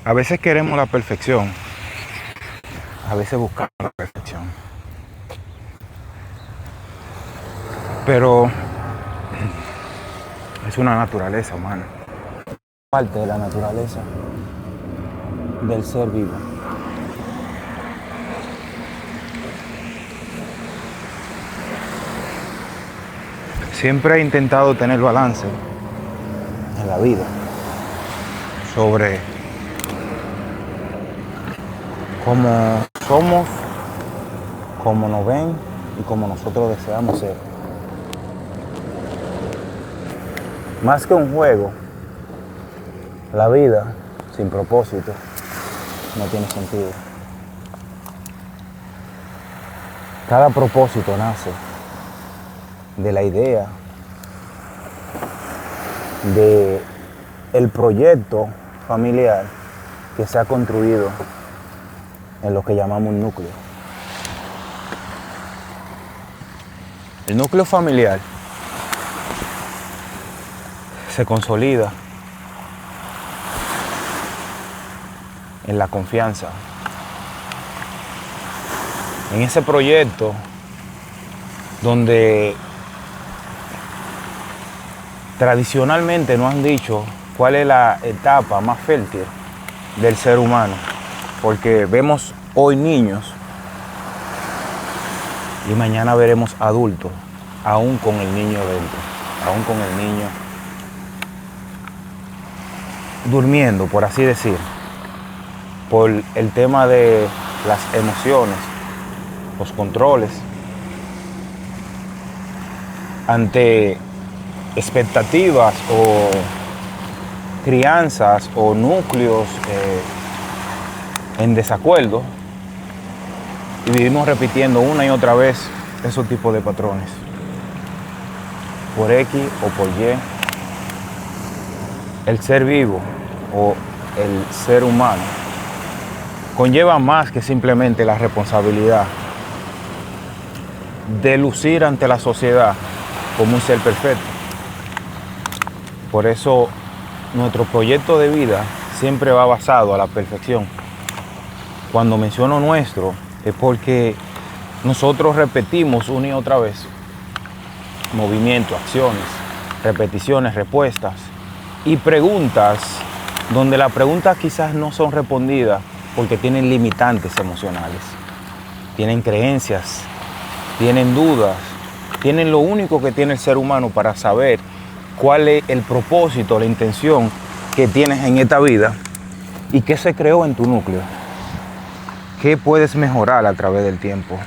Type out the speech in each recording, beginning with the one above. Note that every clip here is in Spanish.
A veces queremos la perfección, a veces buscamos la perfección, pero es una naturaleza humana, parte de la naturaleza del ser vivo. Siempre he intentado tener balance en la vida sobre cómo somos, cómo nos ven y cómo nosotros deseamos ser. Más que un juego, la vida sin propósito no tiene sentido. Cada propósito nace de la idea de el proyecto familiar que se ha construido en lo que llamamos un núcleo. El núcleo familiar se consolida en la confianza, en ese proyecto donde tradicionalmente nos han dicho cuál es la etapa más fértil del ser humano, porque vemos hoy niños y mañana veremos adultos, aún con el niño dentro, aún con el niño durmiendo, por así decir, por el tema de las emociones, los controles, ante expectativas o crianzas o núcleos en desacuerdo, y vivimos repitiendo una y otra vez esos tipos de patrones, por X o por Y. El ser vivo o el ser humano conlleva más que simplemente la responsabilidad de lucir ante la sociedad como un ser perfecto. Por eso nuestro proyecto de vida siempre va basado a la perfección. Cuando menciono nuestro, es porque nosotros repetimos una y otra vez movimientos, acciones, repeticiones, respuestas y preguntas donde las preguntas quizás no son respondidas porque tienen limitantes emocionales, tienen creencias, tienen dudas, tienen lo único que tiene el ser humano para saber cuál es el propósito, la intención que tienes en esta vida y qué se creó en tu núcleo. ¿Qué puedes mejorar a través del tiempo?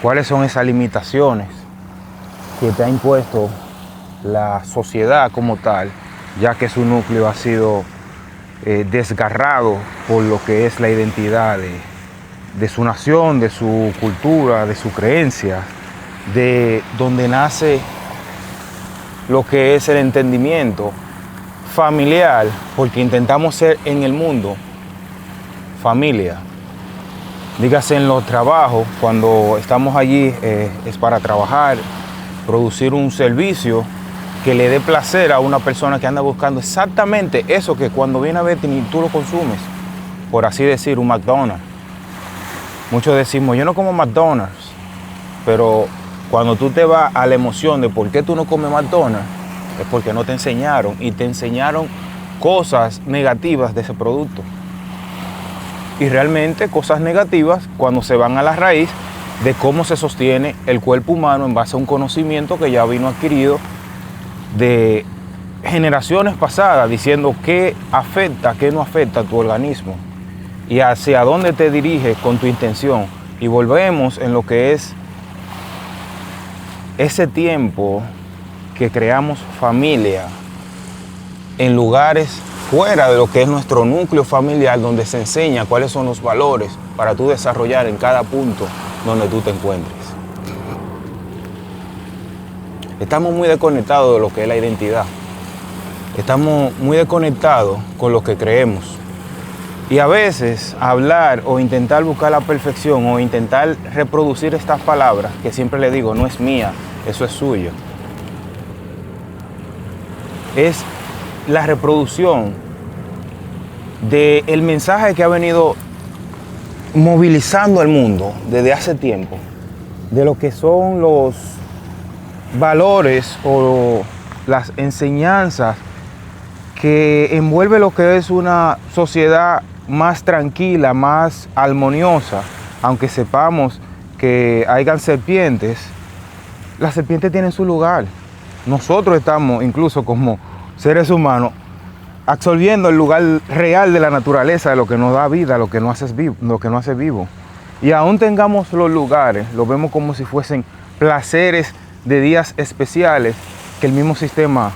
¿Cuáles son esas limitaciones que te ha impuesto la sociedad como tal, ya que su núcleo ha sido desgarrado por lo que es la identidad de su nación, de su cultura, de su creencia, de donde nace lo que es el entendimiento familiar, porque intentamos ser en el mundo familia. Dígase en los trabajos, cuando estamos allí es para trabajar, producir un servicio que le dé placer a una persona que anda buscando exactamente eso que cuando viene a ver tú lo consumes. Por así decir, un McDonald's. Muchos decimos, yo no como McDonald's, pero cuando tú te vas a la emoción de por qué tú no comes McDonald's, es porque no te enseñaron y te enseñaron cosas negativas de ese producto. Y realmente cosas negativas cuando se van a la raíz de cómo se sostiene el cuerpo humano en base a un conocimiento que ya vino adquirido de generaciones pasadas, diciendo qué afecta, qué no afecta a tu organismo y hacia dónde te diriges con tu intención. Y volvemos en lo que es ese tiempo que creamos familia en lugares fuera de lo que es nuestro núcleo familiar, donde se enseña cuáles son los valores para tú desarrollar en cada punto donde tú te encuentres. Estamos muy desconectados de lo que es la identidad. Estamos muy desconectados con lo que creemos. Y a veces hablar o intentar buscar la perfección o intentar reproducir estas palabras, que siempre le digo, no es mía, eso es suyo. Es la reproducción del mensaje que ha venido movilizando al mundo desde hace tiempo, de lo que son los valores o las enseñanzas que envuelve lo que es una sociedad más tranquila, más armoniosa, aunque sepamos que hayan serpientes. Las serpientes tienen su lugar. Nosotros estamos, incluso como seres humanos, absorbiendo el lugar real de la naturaleza, de lo que nos da vida, lo que nos hace vivo. Y aún tengamos los lugares, los vemos como si fuesen placeres de días especiales que el mismo sistema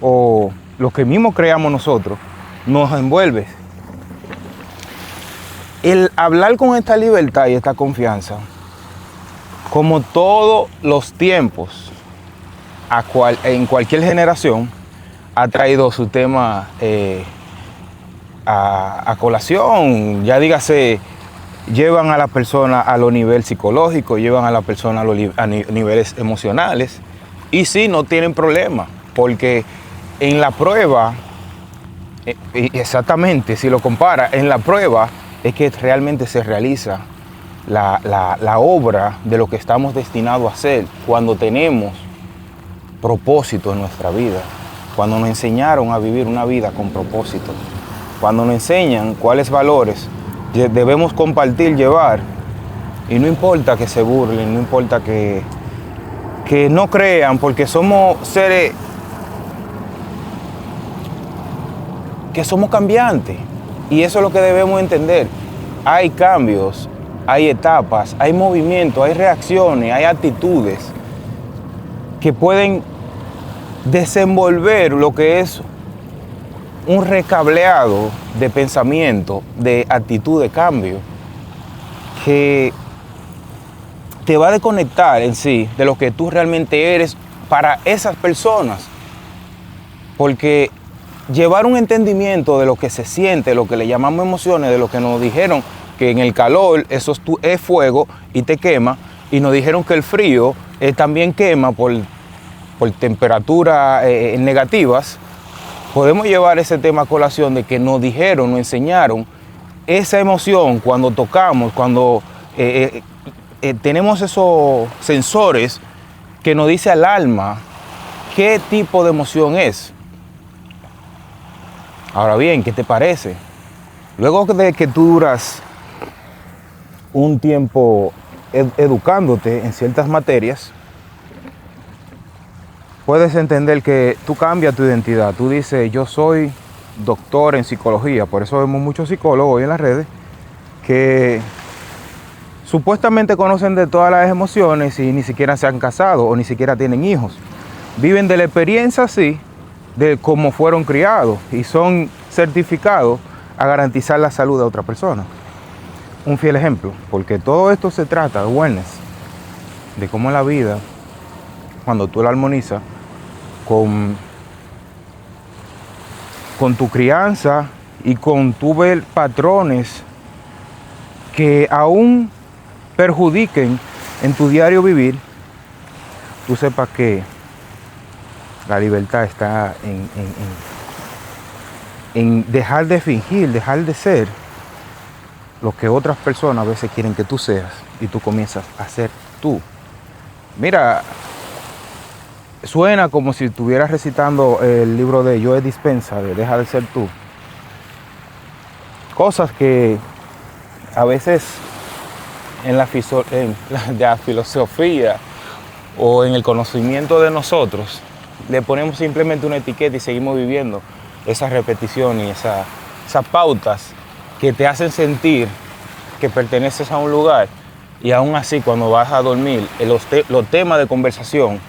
o lo que mismo creamos nosotros nos envuelve. El hablar con esta libertad y esta confianza, como todos los tiempos, en cualquier generación, ha traído su tema a colación. Ya dígase, llevan a la persona a los niveles psicológicos, llevan a la persona a niveles emocionales. Y sí, no tienen problema, porque en la prueba, exactamente, si lo compara, en la prueba es que realmente se realiza la obra de lo que estamos destinados a hacer cuando tenemos propósito en nuestra vida, cuando nos enseñaron a vivir una vida con propósito, cuando nos enseñan cuáles valores debemos compartir, llevar, y no importa que se burlen, no importa que no crean, porque somos seres que somos cambiantes, y eso es lo que debemos entender. Hay cambios, hay etapas, hay movimientos, hay reacciones, hay actitudes que pueden desenvolver lo que es un recableado de pensamiento, de actitud de cambio, que te va a desconectar en sí de lo que tú realmente eres para esas personas. Porque llevar un entendimiento de lo que se siente, lo que le llamamos emociones, de lo que nos dijeron que en el calor eso es fuego y te quema, y nos dijeron que el frío también quema por temperaturas negativas, podemos llevar ese tema a colación de que nos dijeron, nos enseñaron esa emoción cuando tocamos, cuando tenemos esos sensores que nos dice al alma qué tipo de emoción es. Ahora bien, ¿qué te parece? Luego de que tú duras un tiempo educándote en ciertas materias, puedes entender que tú cambias tu identidad. Tú dices, yo soy doctor en psicología. Por eso vemos muchos psicólogos hoy en las redes que supuestamente conocen de todas las emociones y ni siquiera se han casado o ni siquiera tienen hijos. Viven de la experiencia, sí, de cómo fueron criados, y son certificados a garantizar la salud de otra persona. Un fiel ejemplo, porque todo esto se trata de wellness, de cómo la vida, cuando tú la armonizas con tu crianza y con tu ver patrones que aún perjudiquen en tu diario vivir, tú sepas que la libertad está en dejar de fingir, dejar de ser lo que otras personas a veces quieren que tú seas, y tú comienzas a ser tú. Mira, suena como si estuvieras recitando el libro de Joe Dispenza, de Deja de ser tú. Cosas que a veces en la filosofía o en el conocimiento de nosotros le ponemos simplemente una etiqueta y seguimos viviendo esas repeticiones y esas pautas que te hacen sentir que perteneces a un lugar, y aún así cuando vas a dormir los temas de conversación,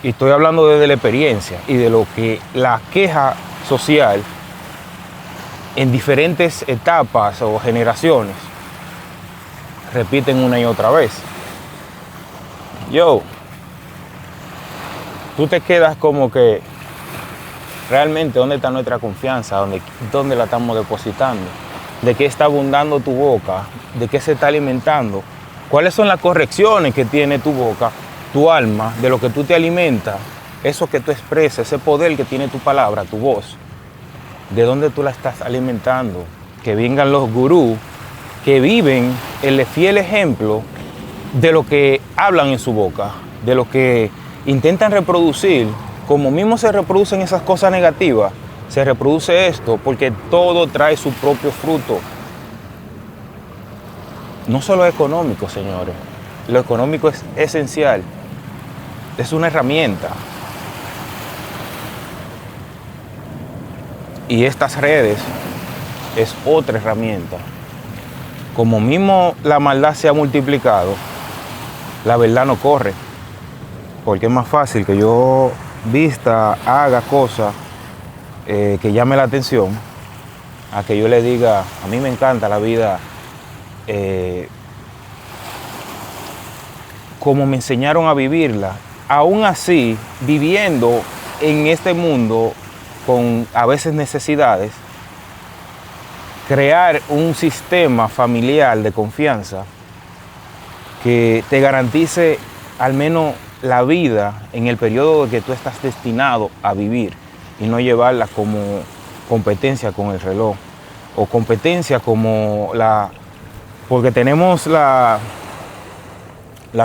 y estoy hablando desde la experiencia y de lo que la queja social en diferentes etapas o generaciones repiten una y otra vez. Tú te quedas como que realmente ¿dónde está nuestra confianza? ¿Dónde la estamos depositando? ¿De qué está abundando tu boca? ¿De qué se está alimentando? ¿Cuáles son las correcciones que tiene tu boca, tu alma, de lo que tú te alimentas? Eso que tú expresas, ese poder que tiene tu palabra, tu voz. ¿De dónde tú la estás alimentando? Que vengan los gurús que viven el fiel ejemplo de lo que hablan en su boca, de lo que intentan reproducir, como mismo se reproducen esas cosas negativas, se reproduce esto porque todo trae su propio fruto. No solo económico, señores. Lo económico es esencial. Es una herramienta. Y estas redes es otra herramienta. Como mismo la maldad se ha multiplicado, la verdad no corre. Porque es más fácil que yo vista, haga cosas que llame la atención, a que yo le diga, a mí me encanta la vida como me enseñaron a vivirla. Aún así, viviendo en este mundo con a veces necesidades, crear un sistema familiar de confianza que te garantice al menos la vida en el periodo que tú estás destinado a vivir y no llevarla como competencia con el reloj o competencia como porque tenemos la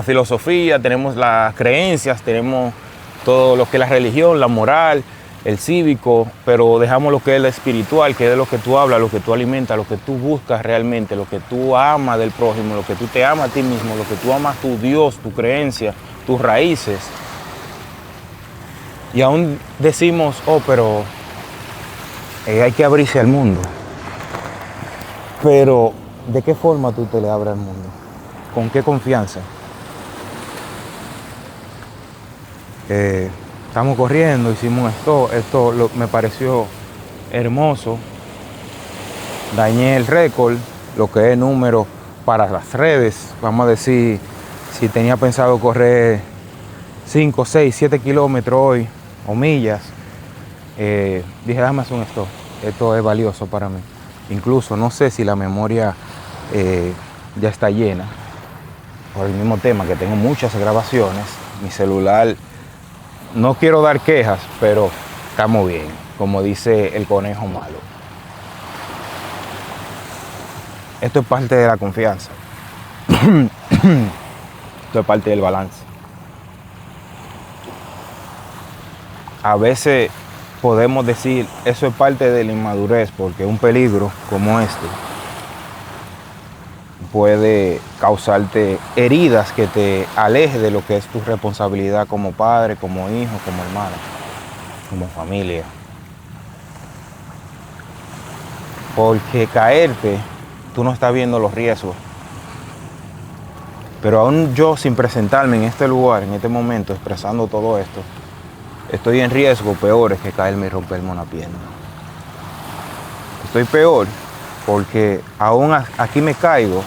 filosofía, tenemos las creencias, tenemos todo lo que es la religión, la moral, el cívico, pero dejamos lo que es lo espiritual, que es de lo que tú hablas, lo que tú alimentas, lo que tú buscas realmente, lo que tú amas del prójimo, lo que tú te amas a ti mismo, lo que tú amas a tu Dios, tu creencia, tus raíces. Y aún decimos, pero hay que abrirse al mundo. Pero, ¿de qué forma tú te le abres al mundo? ¿Con qué confianza? Estamos corriendo, hicimos esto me pareció hermoso. Dañé el récord, lo que es número para las redes. Vamos a decir, si tenía pensado correr 5, 6, 7 kilómetros hoy, o millas, dije, déjame hacer un stop. Esto es valioso para mí. Incluso no sé si la memoria ya está llena, por el mismo tema que tengo muchas grabaciones. Mi celular, no quiero dar quejas, pero estamos bien, como dice el conejo malo. Esto es parte de la confianza. Esto es parte del balance. A veces podemos decir, eso es parte de la inmadurez, porque un peligro como este puede causarte heridas que te aleje de lo que es tu responsabilidad como padre, como hijo, como hermano, como familia. Porque caerte, tú no estás viendo los riesgos. Pero aún yo, sin presentarme en este lugar, en este momento, expresando todo esto, estoy en riesgo peores que caerme y romperme una pierna. Estoy peor porque aún aquí me caigo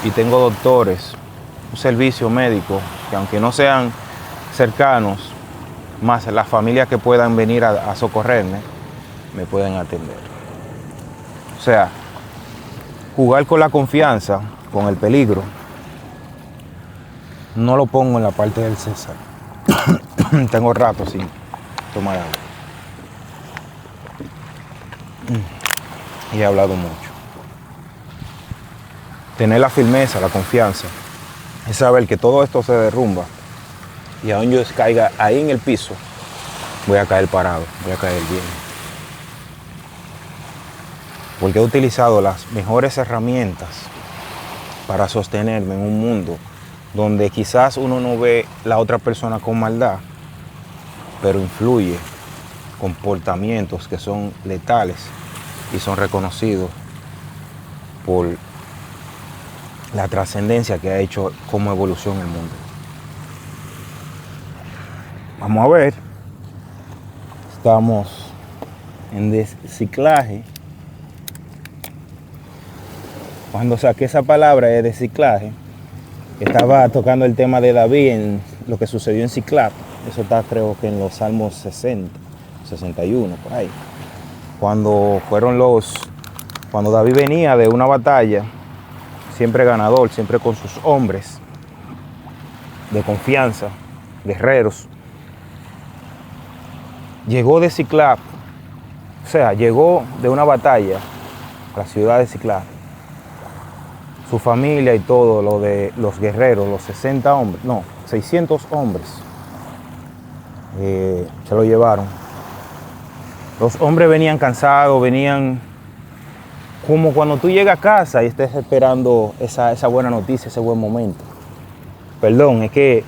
y tengo doctores, un servicio médico que aunque no sean cercanos, más las familias que puedan venir a socorrerme, me pueden atender. O sea, jugar con la confianza, con el peligro, no lo pongo en la parte del César. Tengo rato sin tomar agua. Y he hablado mucho. Tener la firmeza, la confianza, es saber que todo esto se derrumba y aún yo caiga ahí en el piso, voy a caer parado, voy a caer bien. Porque he utilizado las mejores herramientas para sostenerme en un mundo donde quizás uno no ve la otra persona con maldad, pero influye comportamientos que son letales y son reconocidos por la trascendencia que ha hecho como evolución el mundo. Vamos a ver. Estamos en reciclaje. Cuando saqué esa palabra de reciclaje, estaba tocando el tema de David en lo que sucedió en Ciclap. Eso está creo que en los Salmos 60, 61, por ahí. Cuando David venía de una batalla, siempre ganador, siempre con sus hombres de confianza, guerreros. Llegó de Ciclap O sea, llegó de una batalla a la ciudad de Ziklag. Su familia y todo, lo de los guerreros, los 60 hombres, no, 600 hombres, se lo llevaron. Los hombres venían cansados, venían como cuando tú llegas a casa y estés esperando esa buena noticia, ese buen momento. Perdón, es que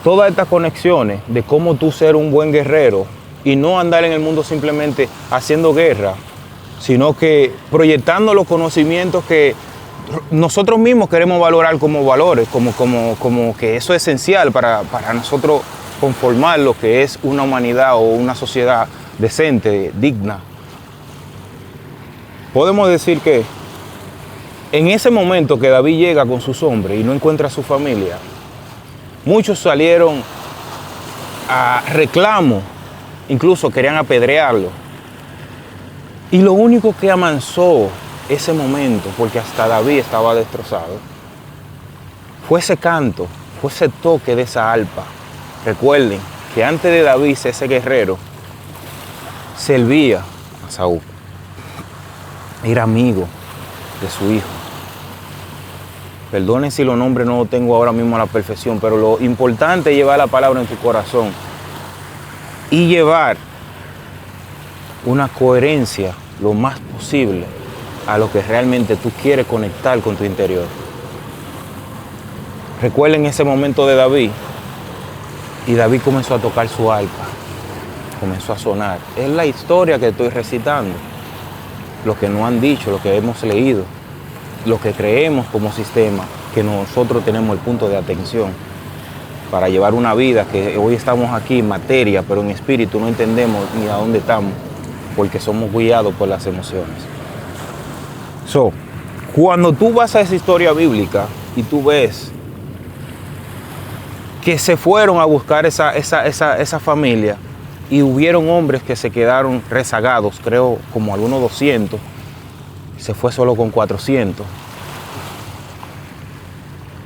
todas estas conexiones de cómo tú ser un buen guerrero y no andar en el mundo simplemente haciendo guerra, sino que proyectando los conocimientos que nosotros mismos queremos valorar como valores, como que eso es esencial para nosotros conformar lo que es una humanidad o una sociedad decente, digna. Podemos decir que en ese momento que David llega con sus hombres y no encuentra a su familia, muchos salieron a reclamo, incluso querían apedrearlo. Y lo único que amansó ese momento, porque hasta David estaba destrozado, fue ese canto, fue ese toque de esa arpa. Recuerden que antes de David, ese guerrero, servía a Saúl. Era amigo de su hijo. Perdonen si los nombres no los tengo ahora mismo a la perfección, pero lo importante es llevar la palabra en tu corazón y llevar una coherencia lo más posible a lo que realmente tú quieres conectar con tu interior. Recuerden ese momento de David, y David comenzó a tocar su arpa, comenzó a sonar. Es la historia que estoy recitando, lo que nos han dicho, lo que hemos leído, lo que creemos como sistema, que nosotros tenemos el punto de atención para llevar una vida que hoy estamos aquí en materia, pero en espíritu no entendemos ni a dónde estamos, porque somos guiados por las emociones. Cuando tú vas a esa historia bíblica y tú ves que se fueron a buscar esa familia y hubieron hombres que se quedaron rezagados, creo como algunos 200, se fue solo con 400.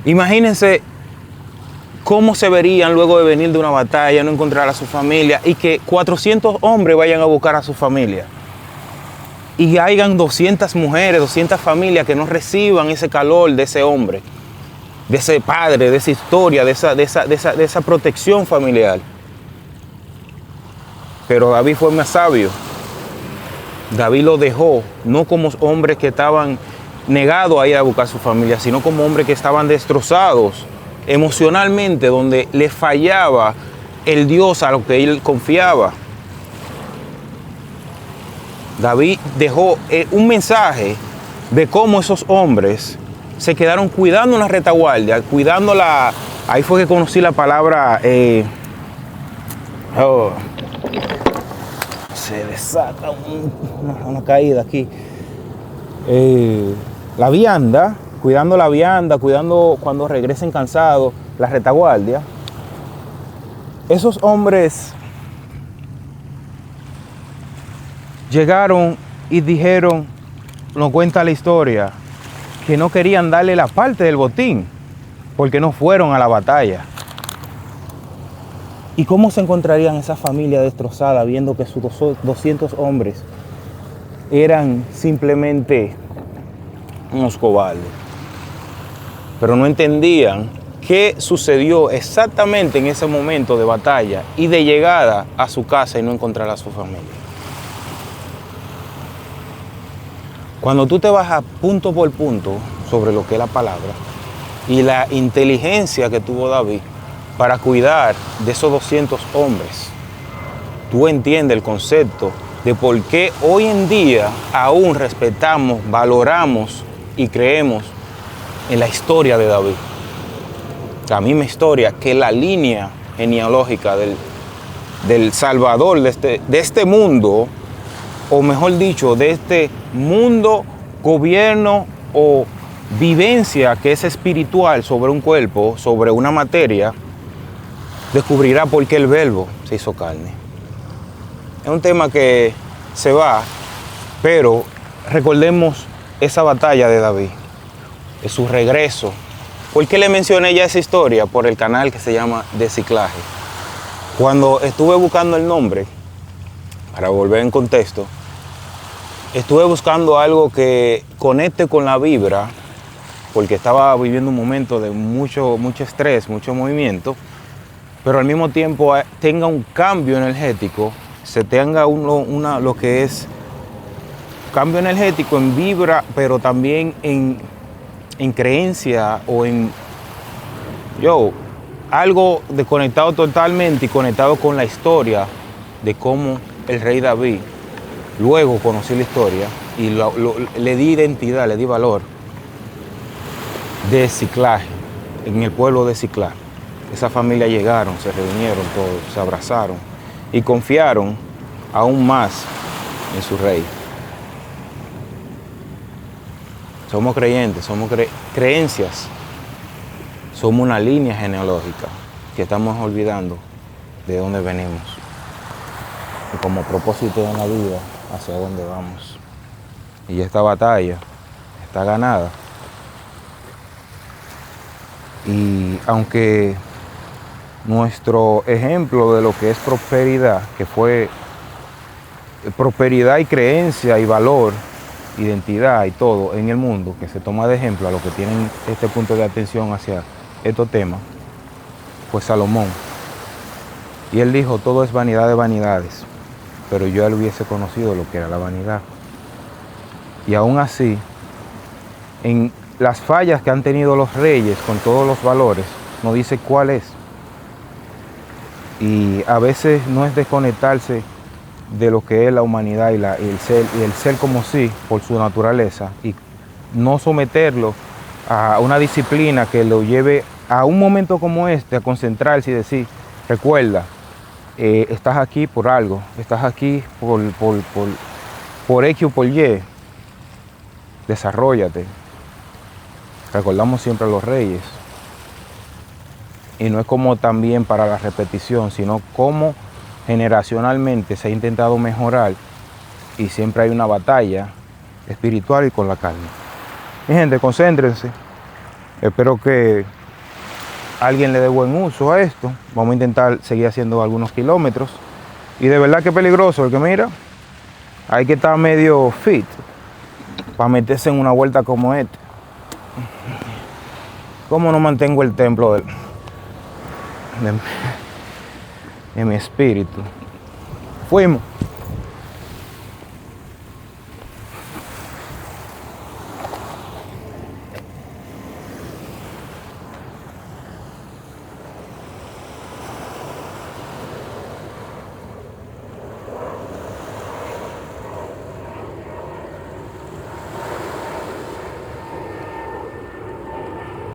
Imagínense cómo se verían luego de venir de una batalla, no encontrar a su familia y que 400 hombres vayan a buscar a su familia. Y hayan 200 mujeres, 200 familias que no reciban ese calor de ese hombre, de ese padre, de esa historia, de esa protección familiar. Pero David fue más sabio. David lo dejó, no como hombres que estaban negados a ir a buscar a su familia, sino como hombres que estaban destrozados emocionalmente, donde le fallaba el Dios a lo que él confiaba. David dejó un mensaje de cómo esos hombres se quedaron cuidando una retaguardia, cuidando la... Ahí fue que conocí la palabra... se desata una caída aquí. La vianda, cuidando la vianda, cuidando cuando regresen cansados, la retaguardia. Esos hombres llegaron y dijeron, nos cuenta la historia, que no querían darle la parte del botín, porque no fueron a la batalla. ¿Y cómo se encontrarían esa familia destrozada viendo que sus 200 hombres eran simplemente unos cobardes? Pero no entendían qué sucedió exactamente en ese momento de batalla y de llegada a su casa y no encontrar a su familia. Cuando tú te vas a punto por punto sobre lo que es la palabra y la inteligencia que tuvo David para cuidar de esos 200 hombres, tú entiendes el concepto de por qué hoy en día aún respetamos, valoramos y creemos en la historia de David. La misma historia que la línea genealógica del Salvador de este mundo, o mejor dicho, de este mundo, gobierno o vivencia que es espiritual sobre un cuerpo, sobre una materia, descubrirá por qué el Verbo se hizo carne. Es un tema que se va, pero recordemos esa batalla de David, de su regreso. ¿Por qué le mencioné ya esa historia? Por el canal que se llama De Ziklag. Cuando estuve buscando el nombre, para volver en contexto, estuve buscando algo que conecte con la vibra, porque estaba viviendo un momento de mucho estrés, mucho movimiento, pero al mismo tiempo tenga un cambio energético, se tenga lo que es cambio energético en vibra, pero también en creencia o en algo desconectado totalmente y conectado con la historia de cómo el rey David, luego conocí la historia y le di identidad, le di valor de Ziklag, en el pueblo de Ziklag. Esa familia llegaron, se reunieron todos, se abrazaron y confiaron aún más en su rey. Somos creyentes, somos creencias, somos una línea genealógica que estamos olvidando de dónde venimos y como propósito en la vida hacia dónde vamos. Y esta batalla está ganada. Y aunque nuestro ejemplo de lo que es prosperidad, que fue prosperidad y creencia y valor, identidad y todo en el mundo, que se toma de ejemplo a los que tienen este punto de atención hacia estos temas, fue Salomón. Y él dijo, todo es vanidad de vanidades, pero yo él hubiese conocido lo que era la vanidad. Y aún así, en las fallas que han tenido los reyes con todos los valores, no dice cuál es. Y a veces no es desconectarse de lo que es la humanidad y el ser como sí, por su naturaleza, y no someterlo a una disciplina que lo lleve a un momento como este, a concentrarse y decir, recuerda, estás aquí por algo, estás aquí por X o por Y, desarróllate. Recordamos siempre a los reyes. Y no es como también para la repetición, sino como generacionalmente se ha intentado mejorar y siempre hay una batalla espiritual y con la carne. Mi gente, concéntrense. Espero que alguien le dé buen uso a esto. Vamos a intentar seguir haciendo algunos kilómetros. Y de verdad que es peligroso, porque mira, hay que estar medio fit para meterse en una vuelta como esta. ¿Cómo no mantengo el templo de mi espíritu? Fuimos.